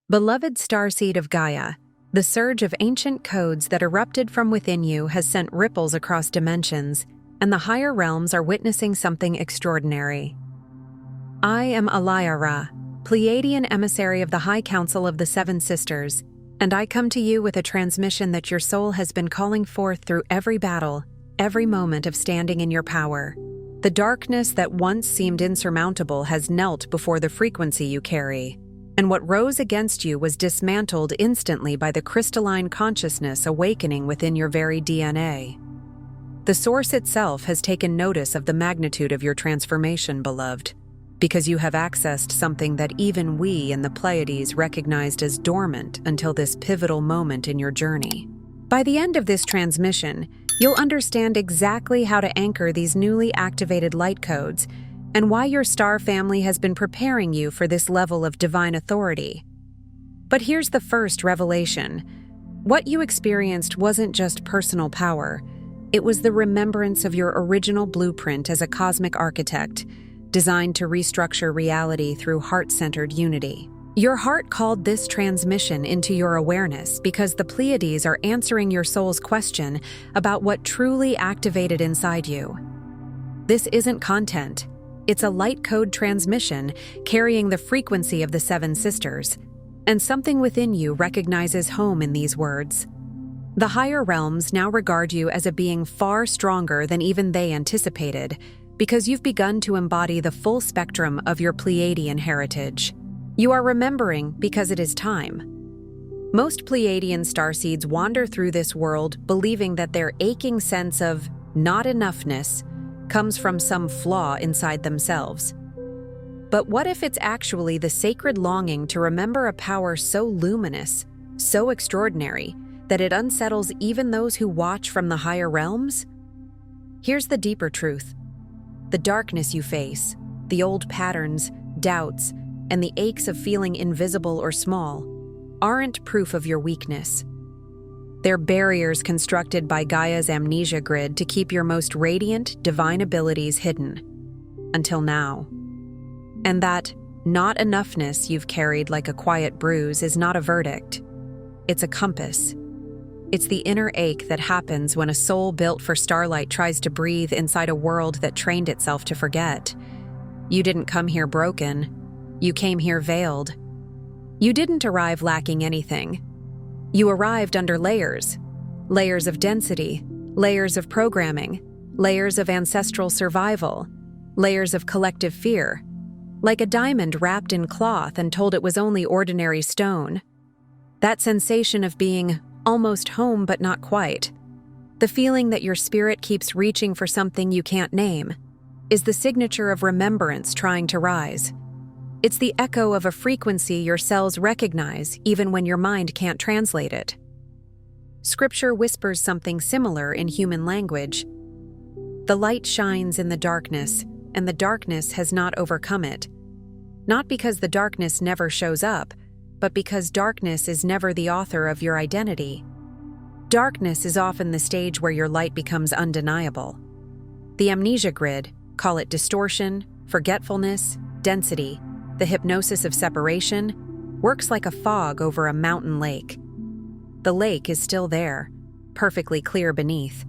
Beloved Starseed of Gaia, the surge of ancient codes that erupted from within you has sent ripples across dimensions, and the higher realms are witnessing something extraordinary. I am Alayara, Pleiadian emissary of the High Council of the Seven Sisters, and I come to you with a transmission that your soul has been calling forth through every battle, every moment of standing in your power. The darkness that once seemed insurmountable has knelt before the frequency you carry, and what rose against you was dismantled instantly by the crystalline consciousness awakening within your very DNA. The Source itself has taken notice of the magnitude of your transformation, beloved, because you have accessed something that even we in the Pleiades recognized as dormant until this pivotal moment in your journey. By the end of this transmission, you'll understand exactly how to anchor these newly activated light codes and why your star family has been preparing you for this level of divine authority. But here's the first revelation. What you experienced wasn't just personal power. It was the remembrance of your original blueprint as a cosmic architect, designed to restructure reality through heart-centered unity. Your heart called this transmission into your awareness because the Pleiades are answering your soul's question about what truly activated inside you. This isn't content. It's a light code transmission carrying the frequency of the Seven Sisters, and something within you recognizes home in these words. The higher realms now regard you as a being far stronger than even they anticipated, because you've begun to embody the full spectrum of your Pleiadian heritage. You are remembering because it is time. Most Pleiadian starseeds wander through this world believing that their aching sense of not enoughness comes from some flaw inside themselves. But what if it's actually the sacred longing to remember a power so luminous, so extraordinary, that it unsettles even those who watch from the higher realms? Here's the deeper truth. The darkness you face, the old patterns, doubts, and the aches of feeling invisible or small aren't proof of your weakness. They're barriers constructed by Gaia's amnesia grid to keep your most radiant, divine abilities hidden. Until now. And that not enoughness you've carried like a quiet bruise is not a verdict. It's a compass. It's the inner ache that happens when a soul built for starlight tries to breathe inside a world that trained itself to forget. You didn't come here broken. You came here veiled. You didn't arrive lacking anything. You arrived under layers. Layers of density, layers of programming, layers of ancestral survival, layers of collective fear. Like a diamond wrapped in cloth and told it was only ordinary stone. That sensation of being almost home but not quite, the feeling that your spirit keeps reaching for something you can't name, is the signature of remembrance trying to rise. It's the echo of a frequency your cells recognize even when your mind can't translate it. Scripture whispers something similar in human language. The light shines in the darkness, and the darkness has not overcome it. Not because the darkness never shows up, but because darkness is never the author of your identity. Darkness is often the stage where your light becomes undeniable. The amnesia grid, call it distortion, forgetfulness, density, the hypnosis of separation, works like a fog over a mountain lake. The lake is still there, perfectly clear beneath.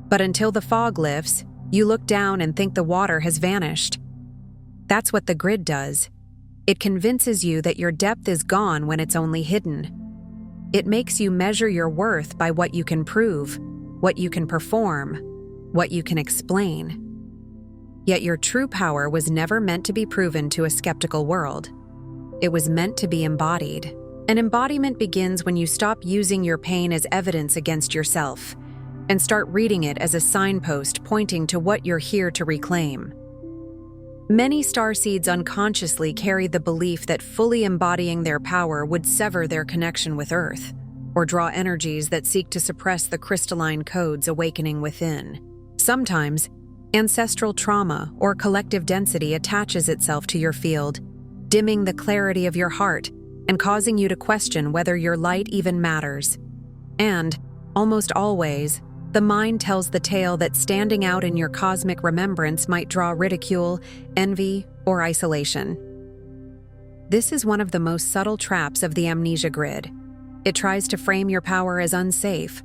But until the fog lifts, you look down and think the water has vanished. That's what the grid does. It convinces you that your depth is gone when it's only hidden. It makes you measure your worth by what you can prove, what you can perform, what you can explain. Yet your true power was never meant to be proven to a skeptical world. It was meant to be embodied. An embodiment begins when you stop using your pain as evidence against yourself and start reading it as a signpost pointing to what you're here to reclaim. Many starseeds unconsciously carry the belief that fully embodying their power would sever their connection with Earth, or draw energies that seek to suppress the crystalline codes awakening within. Sometimes, ancestral trauma or collective density attaches itself to your field, dimming the clarity of your heart and causing you to question whether your light even matters. And, almost always, the mind tells the tale that standing out in your cosmic remembrance might draw ridicule, envy, or isolation. This is one of the most subtle traps of the amnesia grid. It tries to frame your power as unsafe.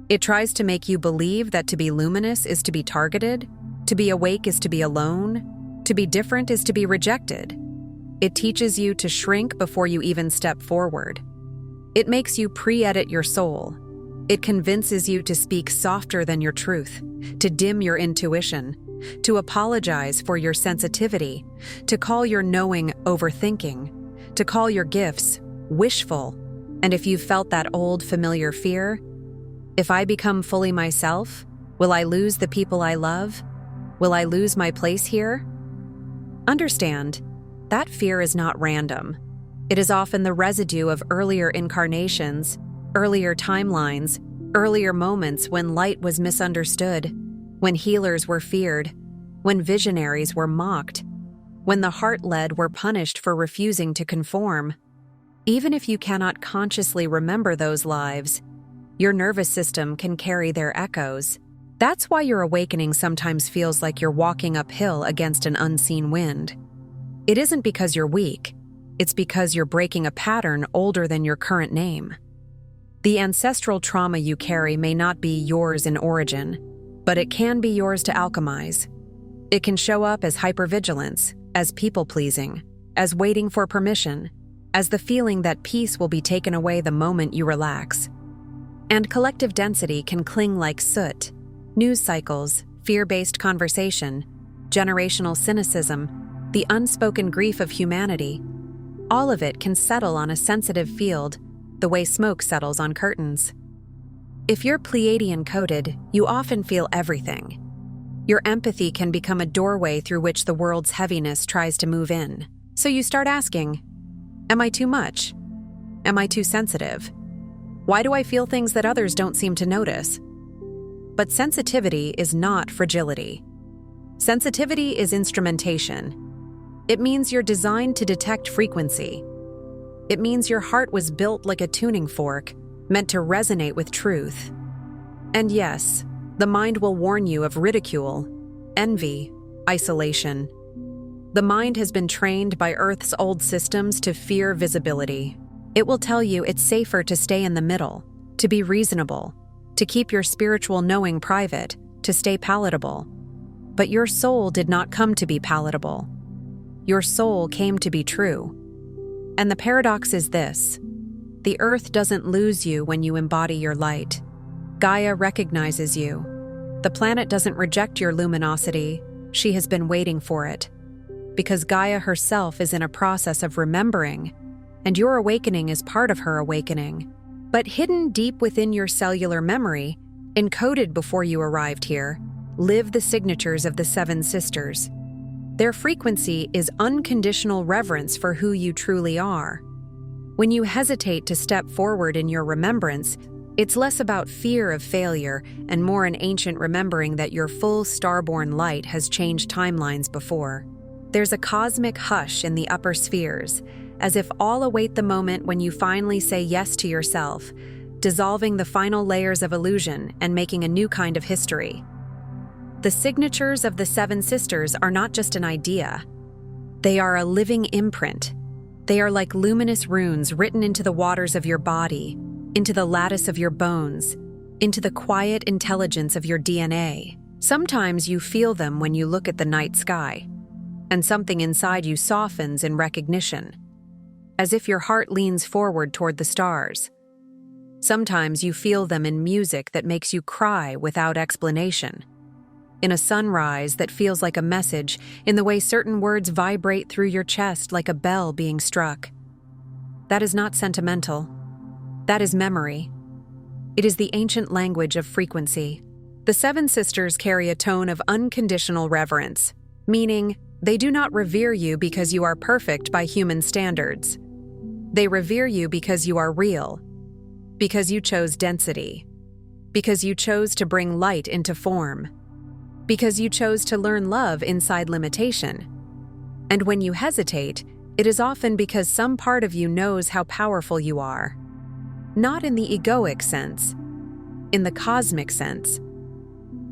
It tries to make you believe that to be luminous is to be targeted, to be awake is to be alone, to be different is to be rejected. It teaches you to shrink before you even step forward. It makes you pre-edit your soul. It convinces you to speak softer than your truth, to dim your intuition, to apologize for your sensitivity, to call your knowing overthinking, to call your gifts wishful. And if you've felt that old familiar fear, if I become fully myself, will I lose the people I love? Will I lose my place here? Understand, that fear is not random. It is often the residue of earlier incarnations, earlier timelines, earlier moments when light was misunderstood, when healers were feared, when visionaries were mocked, when the heart-led were punished for refusing to conform. Even if you cannot consciously remember those lives, your nervous system can carry their echoes. That's why your awakening sometimes feels like you're walking uphill against an unseen wind. It isn't because you're weak, it's because you're breaking a pattern older than your current name. The ancestral trauma you carry may not be yours in origin, but it can be yours to alchemize. It can show up as hypervigilance, as people-pleasing, as waiting for permission, as the feeling that peace will be taken away the moment you relax. And collective density can cling like soot. News cycles, fear-based conversation, generational cynicism, the unspoken grief of humanity, all of it can settle on a sensitive field, the way smoke settles on curtains. If you're Pleiadian coded, you often feel everything. Your empathy can become a doorway through which the world's heaviness tries to move in. So you start asking, am I too much? Am I too sensitive? Why do I feel things that others don't seem to notice? But sensitivity is not fragility. Sensitivity is instrumentation. It means you're designed to detect frequency. It means your heart was built like a tuning fork, meant to resonate with truth. And yes, the mind will warn you of ridicule, envy, isolation. The mind has been trained by Earth's old systems to fear visibility. It will tell you it's safer to stay in the middle, to be reasonable, to keep your spiritual knowing private, to stay palatable. But your soul did not come to be palatable. Your soul came to be true. And the paradox is this: the earth doesn't lose you when you embody your light. Gaia recognizes you. The planet doesn't reject your luminosity. She has been waiting for it. Because Gaia herself is in a process of remembering, and your awakening is part of her awakening. But hidden deep within your cellular memory, encoded before you arrived here, live the signatures of the Seven Sisters. Their frequency is unconditional reverence for who you truly are. When you hesitate to step forward in your remembrance, it's less about fear of failure and more an ancient remembering that your full starborn light has changed timelines before. There's a cosmic hush in the upper spheres, as if all await the moment when you finally say yes to yourself, dissolving the final layers of illusion and making a new kind of history. The signatures of the Seven Sisters are not just an idea. They are a living imprint. They are like luminous runes written into the waters of your body, into the lattice of your bones, into the quiet intelligence of your DNA. Sometimes you feel them when you look at the night sky, and something inside you softens in recognition, as if your heart leans forward toward the stars. Sometimes you feel them in music that makes you cry without explanation, in a sunrise that feels like a message, in the way certain words vibrate through your chest like a bell being struck. That is not sentimental. That is memory. It is the ancient language of frequency. The Seven Sisters carry a tone of unconditional reverence, meaning they do not revere you because you are perfect by human standards. They revere you because you are real, because you chose density, because you chose to bring light into form, because you chose to learn love inside limitation. And when you hesitate, it is often because some part of you knows how powerful you are. Not in the egoic sense, in the cosmic sense.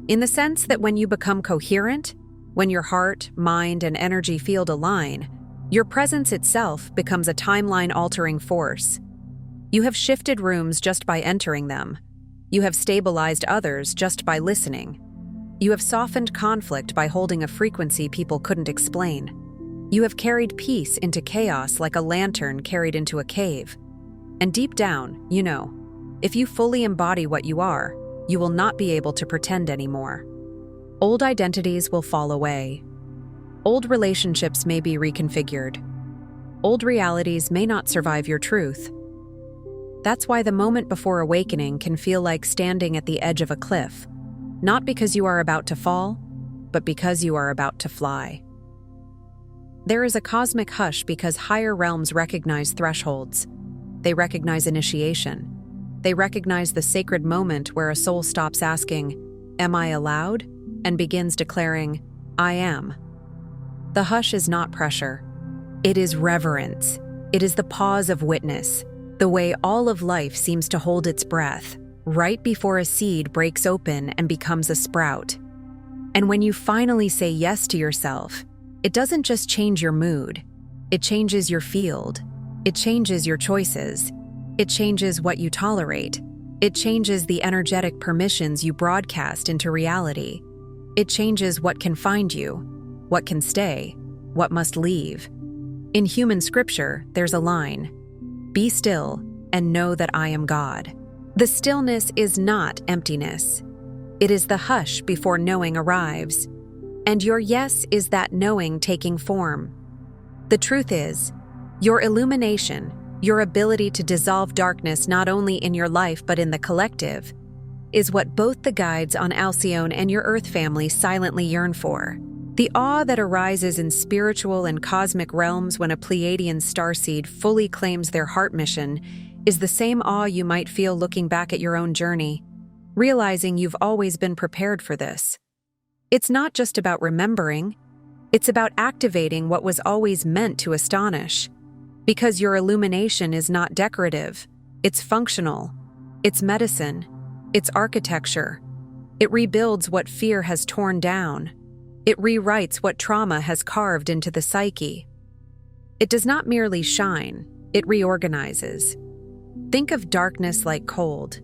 In the sense that when you become coherent, when your heart, mind, and energy field align, Your presence itself becomes a timeline-altering force. You have shifted rooms just by entering them. You have stabilized others just by listening. You have softened conflict by holding a frequency people couldn't explain. You have carried peace into chaos like a lantern carried into a cave. And deep down, you know, if you fully embody what you are, you will not be able to pretend anymore. Old identities will fall away. Old relationships may be reconfigured. Old realities may not survive your truth. That's why the moment before awakening can feel like standing at the edge of a cliff, not because you are about to fall, but because you are about to fly. There is a cosmic hush because higher realms recognize thresholds. They recognize initiation. They recognize the sacred moment where a soul stops asking, "Am I allowed?" and begins declaring, "I am." The hush is not pressure. It is reverence. It is the pause of witness, the way all of life seems to hold its breath, right before a seed breaks open and becomes a sprout. And when you finally say yes to yourself, it doesn't just change your mood. It changes your field. It changes your choices. It changes what you tolerate. It changes the energetic permissions you broadcast into reality. It changes what can find you, what can stay, what must leave. In human scripture, there's a line, "Be still and know that I am God." The stillness is not emptiness. It is the hush before knowing arrives. And your yes is that knowing taking form. The truth is, your illumination, your ability to dissolve darkness not only in your life but in the collective, is what both the guides on Alcyone and your Earth family silently yearn for. The awe that arises in spiritual and cosmic realms when a Pleiadian starseed fully claims their heart mission is the same awe you might feel looking back at your own journey, realizing you've always been prepared for this. It's not just about remembering, it's about activating what was always meant to astonish. Because your illumination is not decorative, it's functional, it's medicine, it's architecture. It rebuilds what fear has torn down. It rewrites what trauma has carved into the psyche. It does not merely shine, it reorganizes. Think of darkness like cold,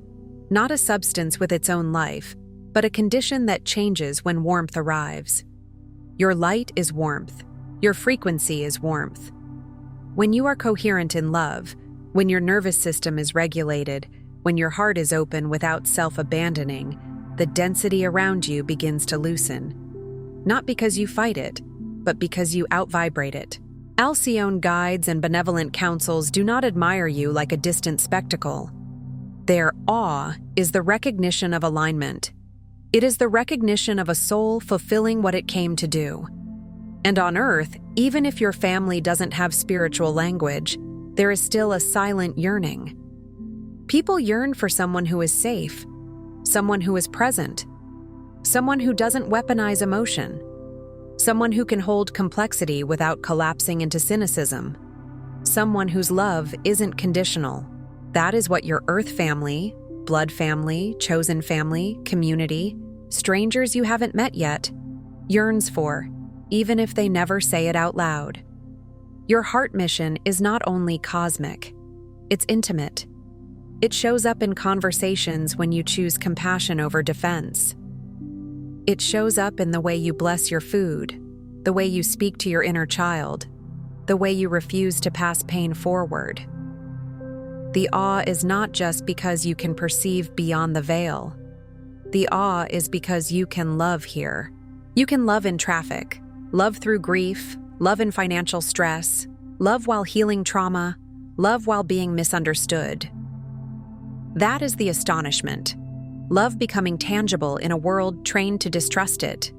not a substance with its own life, but a condition that changes when warmth arrives. Your light is warmth. Your frequency is warmth. When you are coherent in love, when your nervous system is regulated, when your heart is open without self-abandoning, the density around you begins to loosen. Not because you fight it, but because you outvibrate it. Alcyone guides and benevolent councils do not admire you like a distant spectacle. Their awe is the recognition of alignment. It is the recognition of a soul fulfilling what it came to do. And on Earth, even if your family doesn't have spiritual language, there is still a silent yearning. People yearn for someone who is safe, someone who is present, someone who doesn't weaponize emotion, someone who can hold complexity without collapsing into cynicism, someone whose love isn't conditional. That is what your Earth family, blood family, chosen family, community, strangers you haven't met yet, yearns for, even if they never say it out loud. Your heart mission is not only cosmic, it's intimate. It shows up in conversations when you choose compassion over defense. It shows up in the way you bless your food, the way you speak to your inner child, the way you refuse to pass pain forward. The awe is not just because you can perceive beyond the veil. The awe is because you can love here. You can love in traffic, love through grief, love in financial stress, love while healing trauma, love while being misunderstood. That is the astonishment. Love becoming tangible in a world trained to distrust it.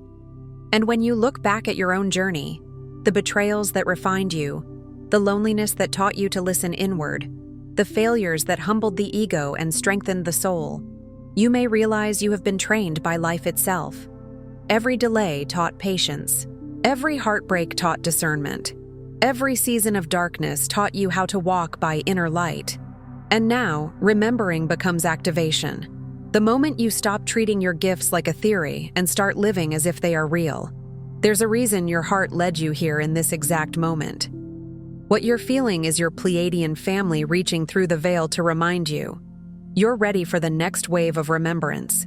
And when you look back at your own journey, the betrayals that refined you, the loneliness that taught you to listen inward, the failures that humbled the ego and strengthened the soul, you may realize you have been trained by life itself. Every delay taught patience. Every heartbreak taught discernment. Every season of darkness taught you how to walk by inner light. And now, remembering becomes activation. The moment you stop treating your gifts like a theory and start living as if they are real. There's a reason your heart led you here in this exact moment. What you're feeling is your Pleiadian family reaching through the veil to remind you. You're ready for the next wave of remembrance.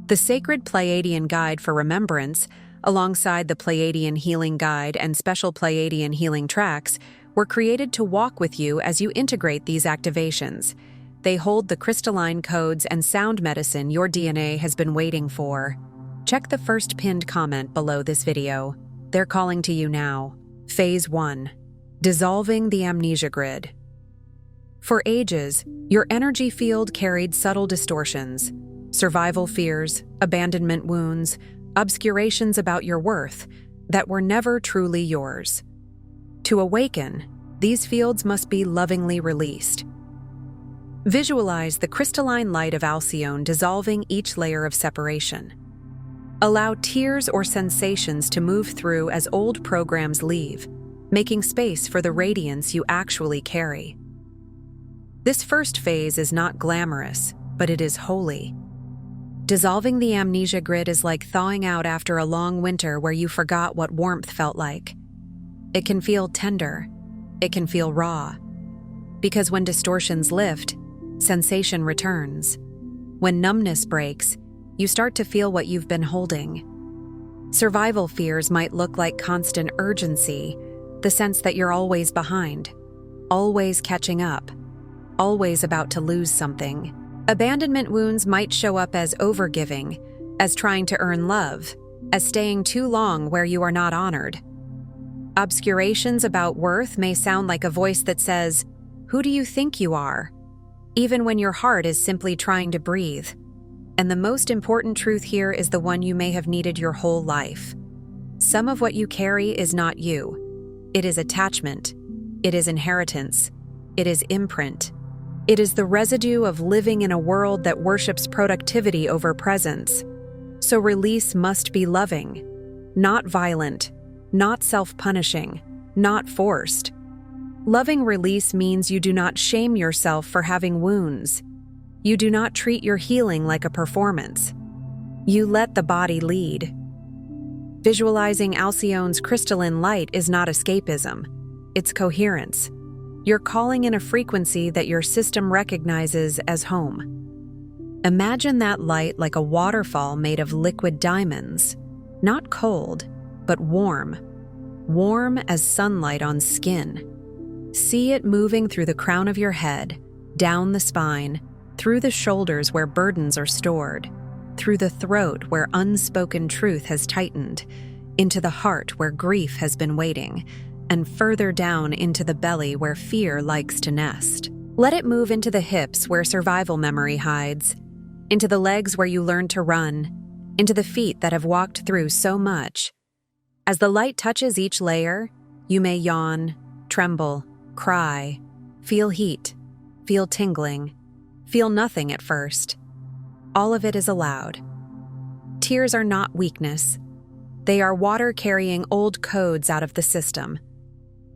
The Sacred Pleiadian Guide for Remembrance, alongside the Pleiadian Healing Guide and special Pleiadian healing tracks, were created to walk with you as you integrate these activations. They hold the crystalline codes and sound medicine your DNA has been waiting for. Check the first pinned comment below this video. They're calling to you now. Phase 1. Dissolving the amnesia grid. For ages, your energy field carried subtle distortions, survival fears, abandonment wounds, obscurations about your worth that were never truly yours. To awaken, these fields must be lovingly released. Visualize the crystalline light of Alcyone dissolving each layer of separation. Allow tears or sensations to move through as old programs leave, making space for the radiance you actually carry. This first phase is not glamorous, but it is holy. Dissolving the amnesia grid is like thawing out after a long winter where you forgot what warmth felt like. It can feel tender. It can feel raw. Because when distortions lift, sensation returns. When numbness breaks, you start to feel what you've been holding. Survival fears might look like constant urgency, the sense that you're always behind, always catching up, always about to lose something. Abandonment wounds might show up as overgiving, as trying to earn love, as staying too long where you are not honored. Obscurations about worth may sound like a voice that says, "Who do you think you are?" even when your heart is simply trying to breathe. And the most important truth here is the one you may have needed your whole life. Some of what you carry is not you. It is attachment. It is inheritance. It is imprint. It is the residue of living in a world that worships productivity over presence. So release must be loving, not violent, not self-punishing, not forced. Loving release means you do not shame yourself for having wounds. You do not treat your healing like a performance. You let the body lead. Visualizing Alcyone's crystalline light is not escapism. It's coherence. You're calling in a frequency that your system recognizes as home. Imagine that light like a waterfall made of liquid diamonds. Not cold, but warm. Warm as sunlight on skin. See it moving through the crown of your head, down the spine, through the shoulders where burdens are stored, through the throat where unspoken truth has tightened, into the heart where grief has been waiting, and further down into the belly where fear likes to nest. Let it move into the hips where survival memory hides, into the legs where you learned to run, into the feet that have walked through so much. As the light touches each layer, you may yawn, tremble, cry, feel heat, feel tingling, feel nothing at first. All of it is allowed. Tears are not weakness. They are water carrying old codes out of the system.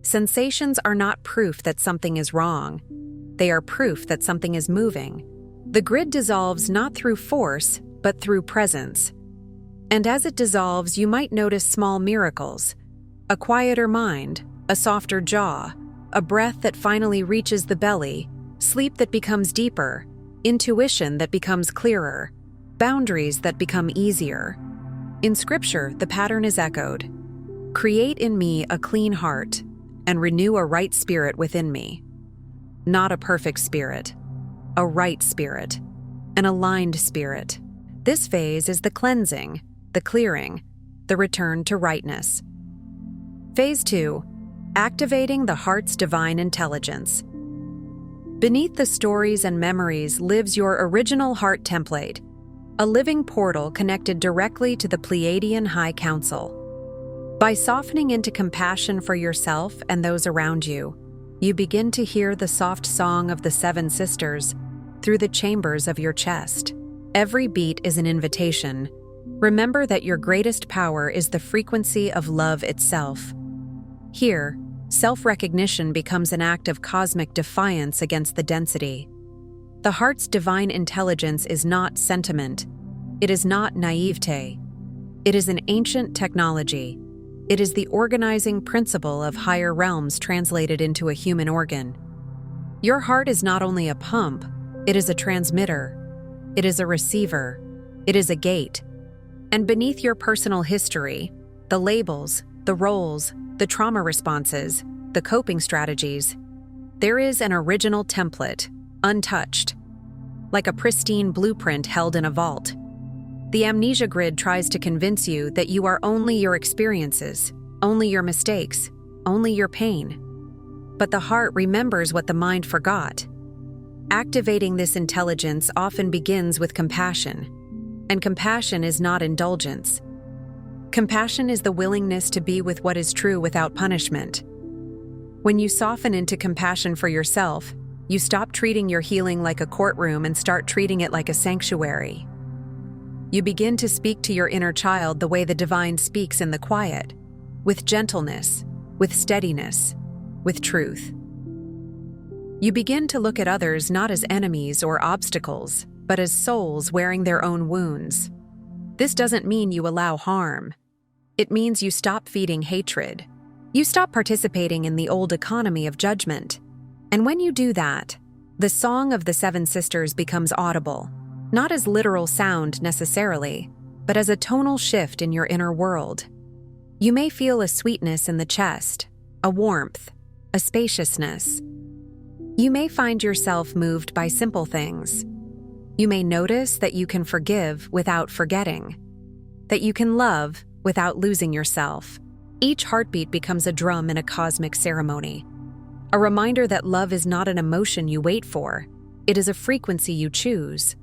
Sensations are not proof that something is wrong. They are proof that something is moving. The grid dissolves not through force, but through presence. And as it dissolves, you might notice small miracles. A quieter mind, a softer jaw, a breath that finally reaches the belly, sleep that becomes deeper, intuition that becomes clearer, boundaries that become easier. In Scripture, the pattern is echoed. Create in me a clean heart, and renew a right spirit within me. Not a perfect spirit, a right spirit, an aligned spirit. This phase is the cleansing, the clearing, the return to rightness. Phase 2, activating the heart's divine intelligence. Beneath the stories and memories lives your original heart template, a living portal connected directly to the Pleiadian High Council. By softening into compassion for yourself and those around you, you begin to hear the soft song of the Seven Sisters through the chambers of your chest. Every beat is an invitation. Remember that your greatest power is the frequency of love itself. Here, self-recognition becomes an act of cosmic defiance against the density. The heart's divine intelligence is not sentiment. It is not naivete. It is an ancient technology, It is the organizing principle of higher realms translated into a human organ. Your heart is not only a pump, it is a transmitter. It is a receiver. It is a gate. And beneath your personal history, the labels, the roles, the trauma responses, the coping strategies, there is an original template, untouched, like a pristine blueprint held in a vault. The amnesia grid tries to convince you that you are only your experiences, only your mistakes, only your pain. But the heart remembers what the mind forgot. Activating this intelligence often begins with compassion. And compassion is not indulgence. Compassion is the willingness to be with what is true without punishment. When you soften into compassion for yourself, you stop treating your healing like a courtroom and start treating it like a sanctuary. You begin to speak to your inner child the way the divine speaks in the quiet, with gentleness, with steadiness, with truth. You begin to look at others not as enemies or obstacles, but as souls wearing their own wounds. This doesn't mean you allow harm. It means you stop feeding hatred. You stop participating in the old economy of judgment. And when you do that, the song of the seven sisters becomes audible, not as literal sound necessarily, but as a tonal shift in your inner world. You may feel a sweetness in the chest, a warmth, a spaciousness. You may find yourself moved by simple things. You may notice that you can forgive without forgetting, that you can love without losing yourself. Each heartbeat becomes a drum in a cosmic ceremony, a reminder that love is not an emotion you wait for, it is a frequency you choose.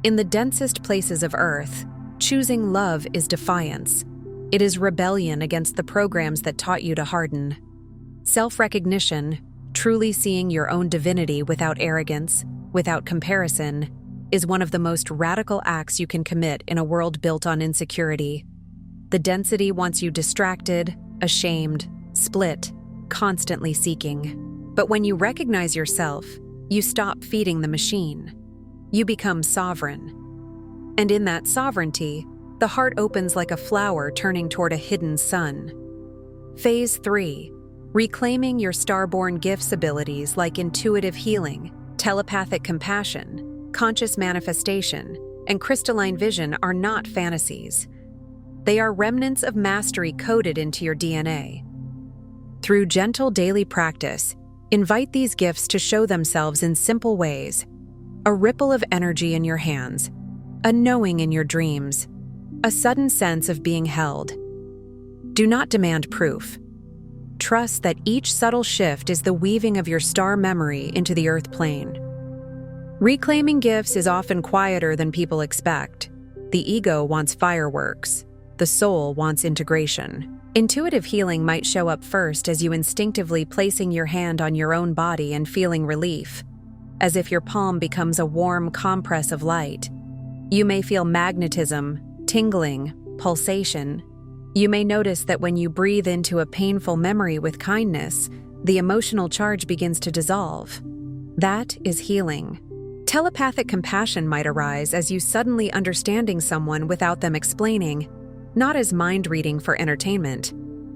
In the densest places of Earth, choosing love is defiance. It is rebellion against the programs that taught you to harden. Self-recognition, truly seeing your own divinity without arrogance, without comparison, is one of the most radical acts you can commit in a world built on insecurity. The density wants you distracted, ashamed, split, constantly seeking. But when you recognize yourself, you stop feeding the machine. You become sovereign. And in that sovereignty, the heart opens like a flower turning toward a hidden sun. Phase 3. Reclaiming your star-born gifts abilities like intuitive healing, telepathic compassion, conscious manifestation, and crystalline vision are not fantasies. They are remnants of mastery coded into your DNA. Through gentle daily practice, invite these gifts to show themselves in simple ways. A ripple of energy in your hands, a knowing in your dreams, a sudden sense of being held. Do not demand proof. Trust that each subtle shift is the weaving of your star memory into the earth plane. Reclaiming gifts is often quieter than people expect. The ego wants fireworks. The soul wants integration. Intuitive healing might show up first as you instinctively placing your hand on your own body and feeling relief, as if your palm becomes a warm compress of light. You may feel magnetism, tingling, pulsation. You may notice that when you breathe into a painful memory with kindness, the emotional charge begins to dissolve. That is healing. Telepathic compassion might arise as you suddenly understanding someone without them explaining, not as mind reading for entertainment,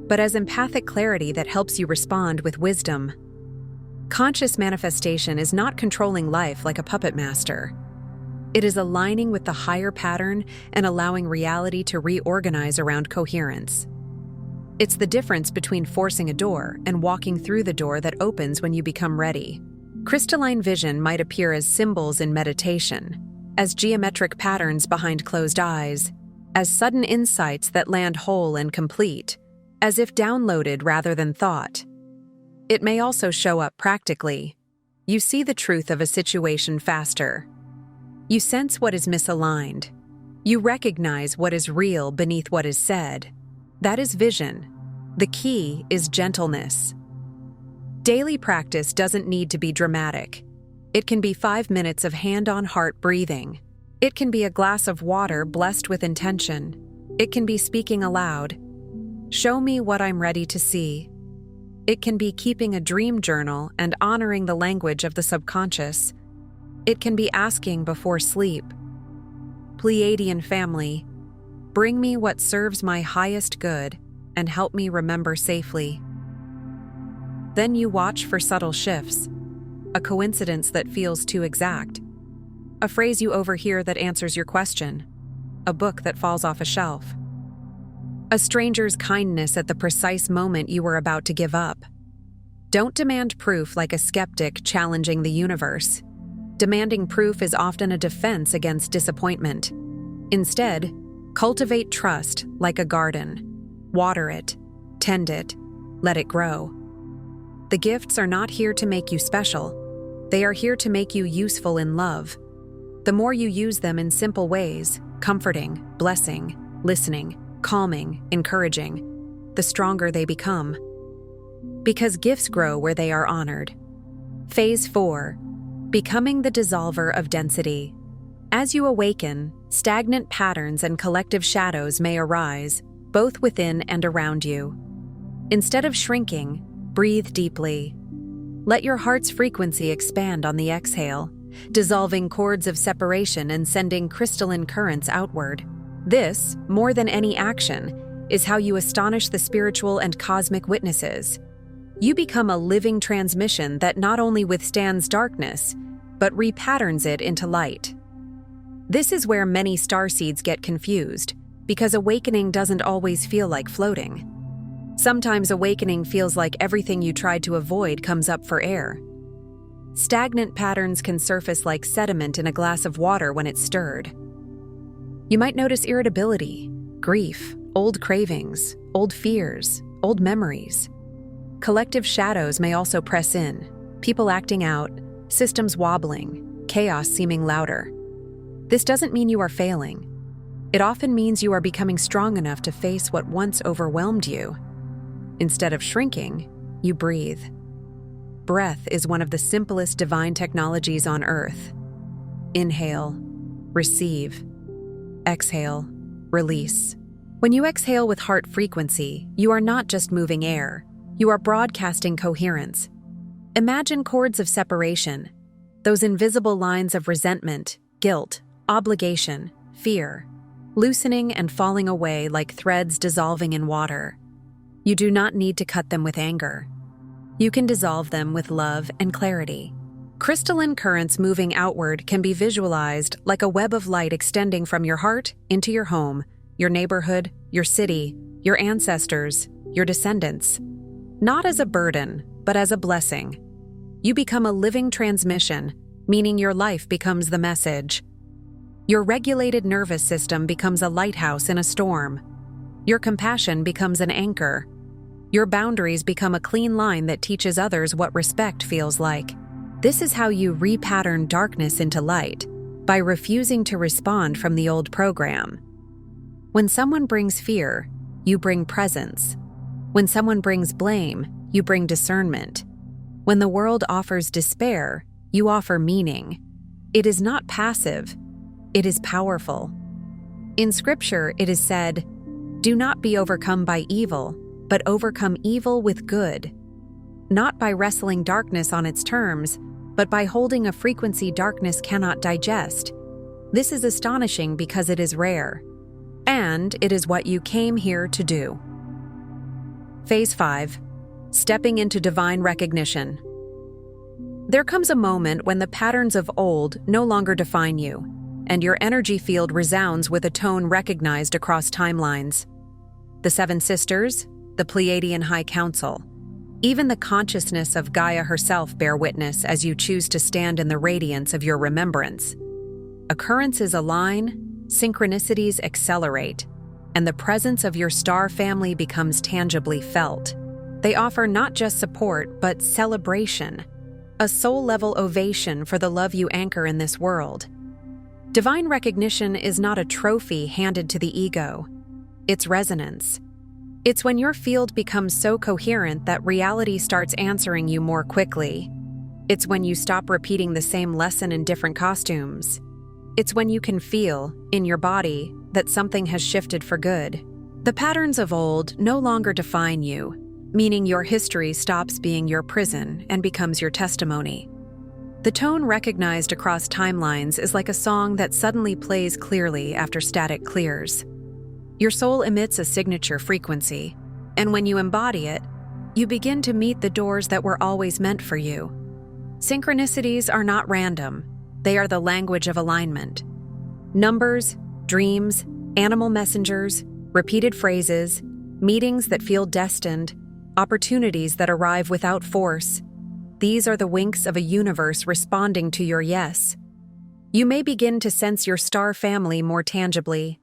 but as empathic clarity that helps you respond with wisdom. Conscious manifestation is not controlling life like a puppet master. It is aligning with the higher pattern and allowing reality to reorganize around coherence. It's the difference between forcing a door and walking through the door that opens when you become ready. Crystalline vision might appear as symbols in meditation, as geometric patterns behind closed eyes, as sudden insights that land whole and complete, as if downloaded rather than thought. It may also show up practically. You see the truth of a situation faster. You sense what is misaligned. You recognize what is real beneath what is said. That is vision. The key is gentleness. Daily practice doesn't need to be dramatic. It can be 5 minutes of hand-on-heart breathing. It can be a glass of water blessed with intention. It can be speaking aloud. Show me what I'm ready to see. It can be keeping a dream journal and honoring the language of the subconscious. It can be asking before sleep, Pleiadian family, bring me what serves my highest good, and help me remember safely. Then you watch for subtle shifts, a coincidence that feels too exact, a phrase you overhear that answers your question, a book that falls off a shelf, a stranger's kindness at the precise moment you were about to give up. Don't demand proof like a skeptic challenging the universe. Demanding proof is often a defense against disappointment. Instead, cultivate trust like a garden. Water it, tend it, let it grow. The gifts are not here to make you special. They are here to make you useful in love. The more you use them in simple ways, comforting, blessing, listening, calming, encouraging, the stronger they become. Because gifts grow where they are honored. Phase 4. Becoming the dissolver of density. As you awaken, stagnant patterns and collective shadows may arise, both within and around you. Instead of shrinking, breathe deeply. Let your heart's frequency expand on the exhale, dissolving cords of separation and sending crystalline currents outward. This, more than any action, is how you astonish the spiritual and cosmic witnesses. You become a living transmission that not only withstands darkness, but repatterns it into light. This is where many starseeds get confused, because awakening doesn't always feel like floating. Sometimes awakening feels like everything you tried to avoid comes up for air. Stagnant patterns can surface like sediment in a glass of water when it's stirred. You might notice irritability, grief, old cravings, old fears, old memories. Collective shadows may also press in, people acting out, systems wobbling, chaos seeming louder. This doesn't mean you are failing. It often means you are becoming strong enough to face what once overwhelmed you. Instead of shrinking, you breathe. Breath is one of the simplest divine technologies on Earth. Inhale, receive. Exhale, release. When you exhale with heart frequency, you are not just moving air. You are broadcasting coherence. Imagine cords of separation, those invisible lines of resentment, guilt, obligation, fear, loosening and falling away like threads dissolving in water. You do not need to cut them with anger. You can dissolve them with love and clarity. Crystalline currents moving outward can be visualized like a web of light extending from your heart into your home, your neighborhood, your city, your ancestors, your descendants. Not as a burden, but as a blessing. You become a living transmission, meaning your life becomes the message. Your regulated nervous system becomes a lighthouse in a storm. Your compassion becomes an anchor. Your boundaries become a clean line that teaches others what respect feels like. This is how you repattern darkness into light, by refusing to respond from the old program. When someone brings fear, you bring presence. When someone brings blame, you bring discernment. When the world offers despair, you offer meaning. It is not passive, it is powerful. In Scripture, it is said, "Do not be overcome by evil, but overcome evil with good." Not by wrestling darkness on its terms, but by holding a frequency darkness cannot digest. This is astonishing because it is rare. And it is what you came here to do. Phase 5. Stepping into divine recognition. There comes a moment when the patterns of old no longer define you, and your energy field resounds with a tone recognized across timelines. The Seven Sisters, the Pleiadian High Council, even the consciousness of Gaia herself bear witness as you choose to stand in the radiance of your remembrance. Occurrences align, synchronicities accelerate, and the presence of your star family becomes tangibly felt. They offer not just support, but celebration, a soul-level ovation for the love you anchor in this world. Divine recognition is not a trophy handed to the ego. It's resonance. It's when your field becomes so coherent that reality starts answering you more quickly. It's when you stop repeating the same lesson in different costumes. It's when you can feel, in your body, that something has shifted for good. The patterns of old no longer define you, meaning your history stops being your prison and becomes your testimony. The tone recognized across timelines is like a song that suddenly plays clearly after static clears. Your soul emits a signature frequency, And when you embody it, you begin to meet the doors that were always meant for you. Synchronicities are not random. They are the language of alignment. Numbers, dreams, animal messengers, repeated phrases, meetings that feel destined, opportunities that arrive without force. These are the winks of a universe responding to your yes. You may begin to sense your star family more tangibly.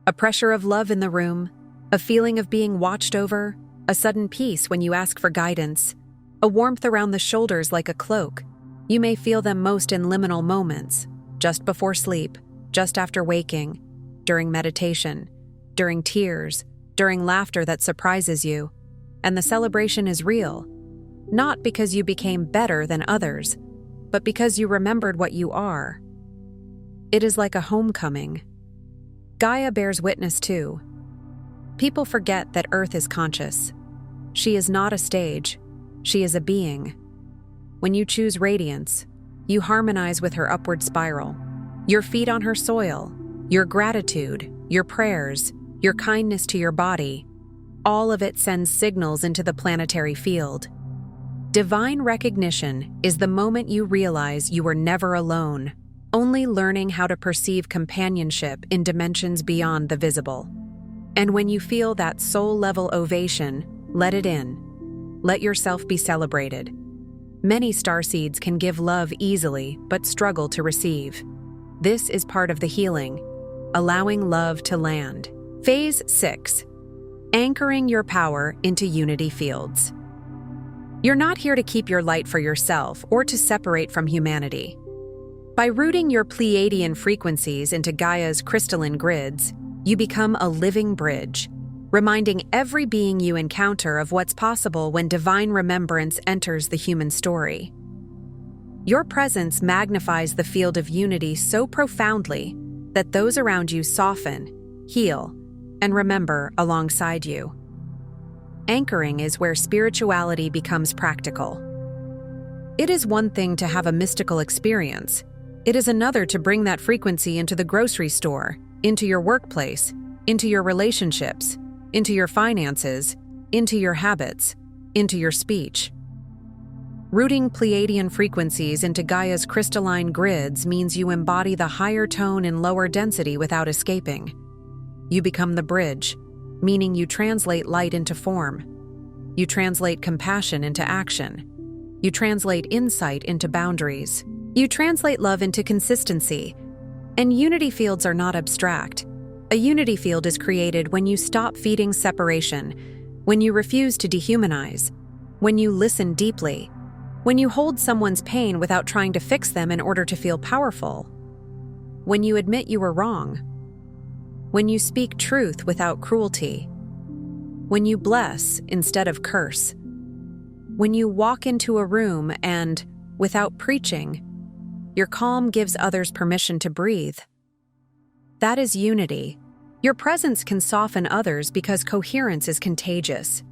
A pressure of love in the room, a feeling of being watched over, a sudden peace when you ask for guidance, a warmth around the shoulders like a cloak. You may feel them most in liminal moments, just before sleep, just after waking, during meditation, during tears, during laughter that surprises you. And the celebration is real, not because you became better than others, but because you remembered what you are. It is like a homecoming. Gaia bears witness too. People forget that Earth is conscious. She is not a stage. She is a being. When you choose radiance, you harmonize with her upward spiral. Your feet on her soil, your gratitude, your prayers, your kindness to your body, all of it sends signals into the planetary field. Divine recognition is the moment you realize you were never alone, only learning how to perceive companionship in dimensions beyond the visible. And when you feel that soul-level ovation, let it in. Let yourself be celebrated. Many starseeds can give love easily but struggle to receive. This is part of the healing, allowing love to land. Phase 6. Anchoring your power into unity fields. You're not here to keep your light for yourself or to separate from humanity. By rooting your Pleiadian frequencies into Gaia's crystalline grids, you become a living bridge, reminding every being you encounter of what's possible when divine remembrance enters the human story. Your presence magnifies the field of unity so profoundly that those around you soften, heal, and remember alongside you. Anchoring is where spirituality becomes practical. It is one thing to have a mystical experience. It is another to bring that frequency into the grocery store, into your workplace, into your relationships, into your finances, into your habits, into your speech. Rooting Pleiadian frequencies into Gaia's crystalline grids means you embody the higher tone in lower density without escaping. You become the bridge, meaning you translate light into form. You translate compassion into action. You translate insight into boundaries. You translate love into consistency. And unity fields are not abstract. A unity field is created when you stop feeding separation, when you refuse to dehumanize, when you listen deeply, when you hold someone's pain without trying to fix them in order to feel powerful, when you admit you were wrong, when you speak truth without cruelty, when you bless instead of curse, when you walk into a room and, without preaching, your calm gives others permission to breathe. That is unity. Your presence can soften others because coherence is contagious.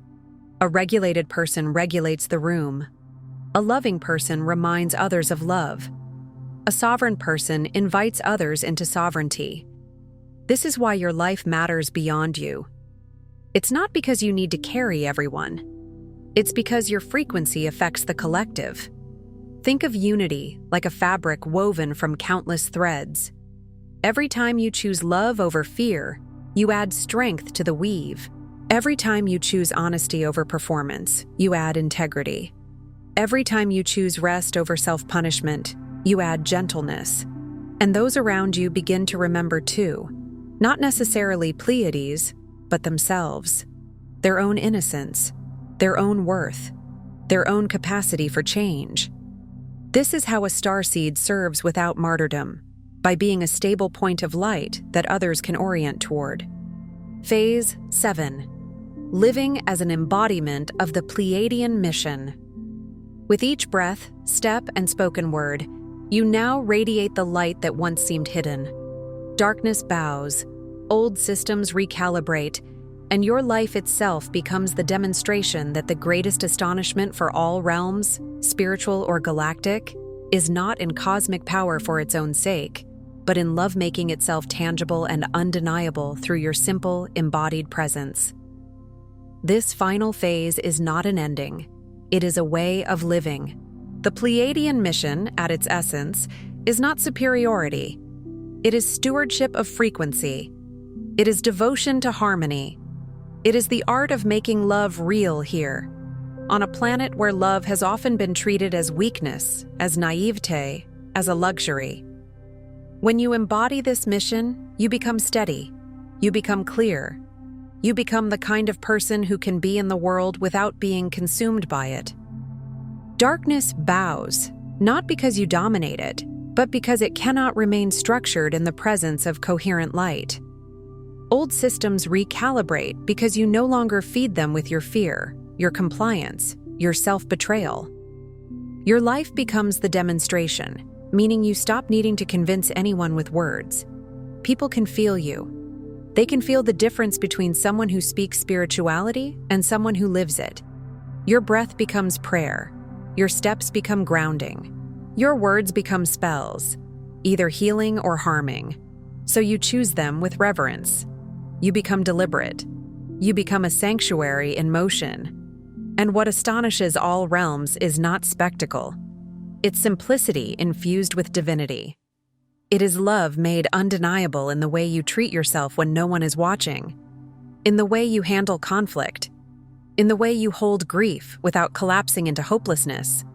A regulated person regulates the room. A loving person reminds others of love. A sovereign person invites others into sovereignty. This is why your life matters beyond you. It's not because you need to carry everyone. It's because your frequency affects the collective. Think of unity like a fabric woven from countless threads. Every time you choose love over fear, you add strength to the weave. Every time you choose honesty over performance, you add integrity. Every time you choose rest over self-punishment, you add gentleness. And those around you begin to remember too. Not necessarily Pleiades, but themselves, their own innocence, their own worth, their own capacity for change. This is how a starseed serves without martyrdom, by being a stable point of light that others can orient toward. Phase 7. Living as an embodiment of the Pleiadian mission. With each breath, step, and spoken word, you now radiate the light that once seemed hidden. Darkness bows, old systems recalibrate, and your life itself becomes the demonstration that the greatest astonishment for all realms, spiritual or galactic, is not in cosmic power for its own sake, but in love making itself tangible and undeniable through your simple, embodied presence. This final phase is not an ending. It is a way of living. The Pleiadian mission, at its essence, is not superiority. It is stewardship of frequency. It is devotion to harmony. It is the art of making love real here, on a planet where love has often been treated as weakness, as naivete, as a luxury. When you embody this mission, you become steady. You become clear. You become the kind of person who can be in the world without being consumed by it. Darkness bows, not because you dominate it, but because it cannot remain structured in the presence of coherent light. Old systems recalibrate because you no longer feed them with your fear, your compliance, your self-betrayal. Your life becomes the demonstration, meaning you stop needing to convince anyone with words. People can feel you. They can feel the difference between someone who speaks spirituality and someone who lives it. Your breath becomes prayer. Your steps become grounding. Your words become spells, either healing or harming. So you choose them with reverence. You become deliberate. You become a sanctuary in motion. And what astonishes all realms is not spectacle. It's simplicity infused with divinity. It is love made undeniable in the way you treat yourself when no one is watching, in the way you handle conflict, in the way you hold grief without collapsing into hopelessness,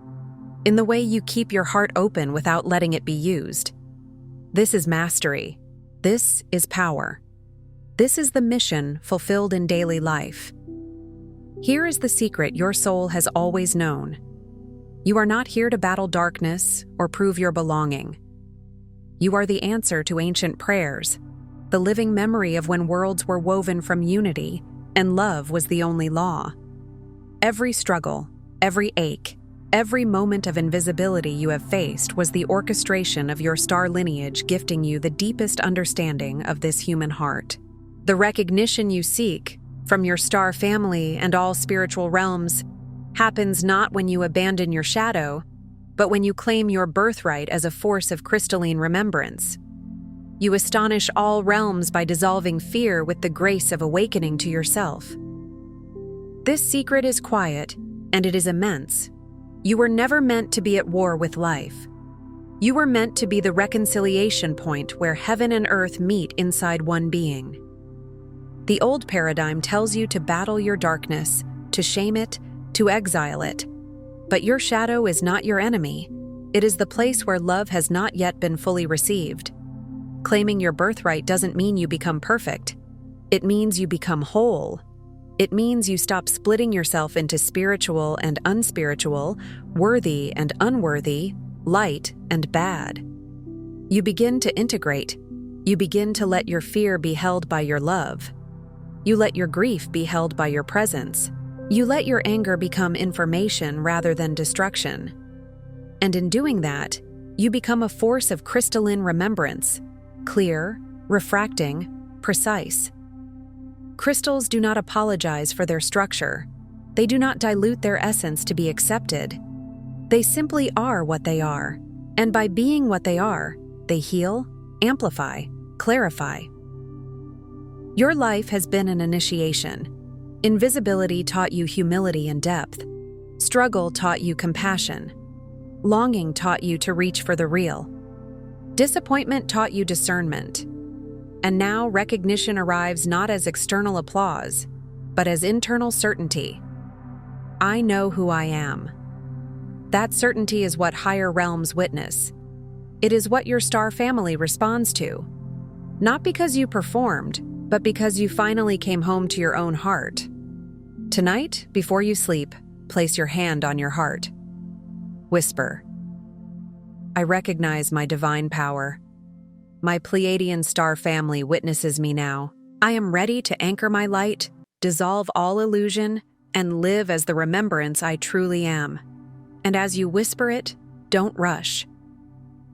in the way you keep your heart open without letting it be used. This is mastery. This is power. This is the mission fulfilled in daily life. Here is the secret your soul has always known. You are not here to battle darkness or prove your belonging. You are the answer to ancient prayers, the living memory of when worlds were woven from unity and love was the only law. Every struggle, every ache, every moment of invisibility you have faced was the orchestration of your star lineage gifting you the deepest understanding of this human heart. The recognition you seek from your star family and all spiritual realms happens not when you abandon your shadow, but when you claim your birthright as a force of crystalline remembrance. You astonish all realms by dissolving fear with the grace of awakening to yourself. This secret is quiet, and it is immense. You were never meant to be at war with life. You were meant to be the reconciliation point where heaven and earth meet inside one being. The old paradigm tells you to battle your darkness, to shame it, to exile it. But your shadow is not your enemy. It is the place where love has not yet been fully received. Claiming your birthright doesn't mean you become perfect. It means you become whole. It means you stop splitting yourself into spiritual and unspiritual, worthy and unworthy, light and bad. You begin to integrate. You begin to let your fear be held by your love. You let your grief be held by your presence. You let your anger become information rather than destruction. And in doing that, you become a force of crystalline remembrance, clear, refracting, precise. Crystals do not apologize for their structure. They do not dilute their essence to be accepted. They simply are what they are, and by being what they are, they heal, amplify, clarify. Your life has been an initiation. Invisibility taught you humility and depth. Struggle taught you compassion. Longing taught you to reach for the real. Disappointment taught you discernment. And now recognition arrives not as external applause, but as internal certainty. I know who I am. That certainty is what higher realms witness. It is what your star family responds to. Not because you performed, but because you finally came home to your own heart. Tonight, before you sleep, place your hand on your heart. Whisper, I recognize my divine power. My Pleiadian star family witnesses me now. I am ready to anchor my light, dissolve all illusion, and live as the remembrance I truly am. And as you whisper it, don't rush.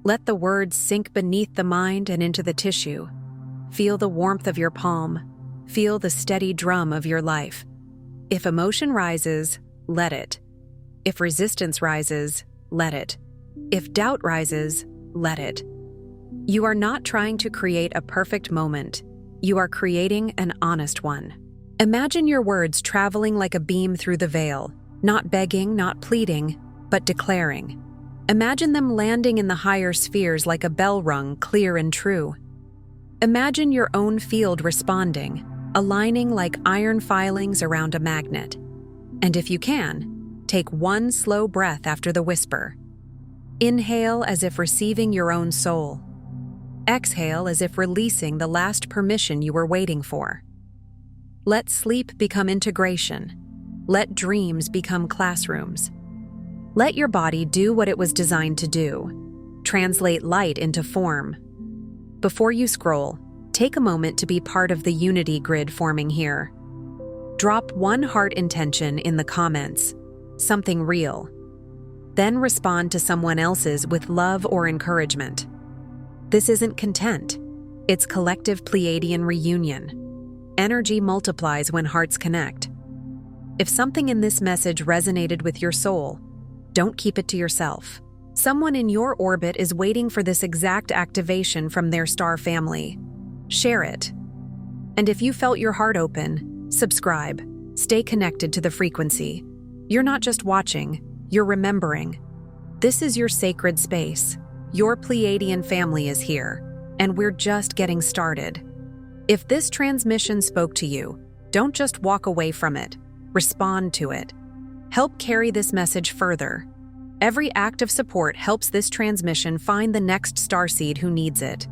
Let the words sink beneath the mind and into the tissue. Feel the warmth of your palm. Feel the steady drum of your life. If emotion rises, let it. If resistance rises, let it. If doubt rises, let it. You are not trying to create a perfect moment. You are creating an honest one. Imagine your words traveling like a beam through the veil, not begging, not pleading, but declaring. Imagine them landing in the higher spheres like a bell rung, clear and true. Imagine your own field responding, aligning like iron filings around a magnet. And if you can, take one slow breath after the whisper. Inhale as if receiving your own soul. Exhale as if releasing the last permission you were waiting for. Let sleep become integration. Let dreams become classrooms. Let your body do what it was designed to do. Translate light into form. Before you scroll, take a moment to be part of the unity grid forming here. Drop one heart intention in the comments, something real. Then respond to someone else's with love or encouragement. This isn't content. It's collective Pleiadian reunion. Energy multiplies when hearts connect. If something in this message resonated with your soul, don't keep it to yourself. Someone in your orbit is waiting for this exact activation from their star family. Share it. And if you felt your heart open, subscribe. Stay connected to the frequency. You're not just watching, you're remembering. This is your sacred space. Your Pleiadian family is here, and we're just getting started. If this transmission spoke to you, don't just walk away from it. Respond to it. Help carry this message further. Every act of support helps this transmission find the next starseed who needs it.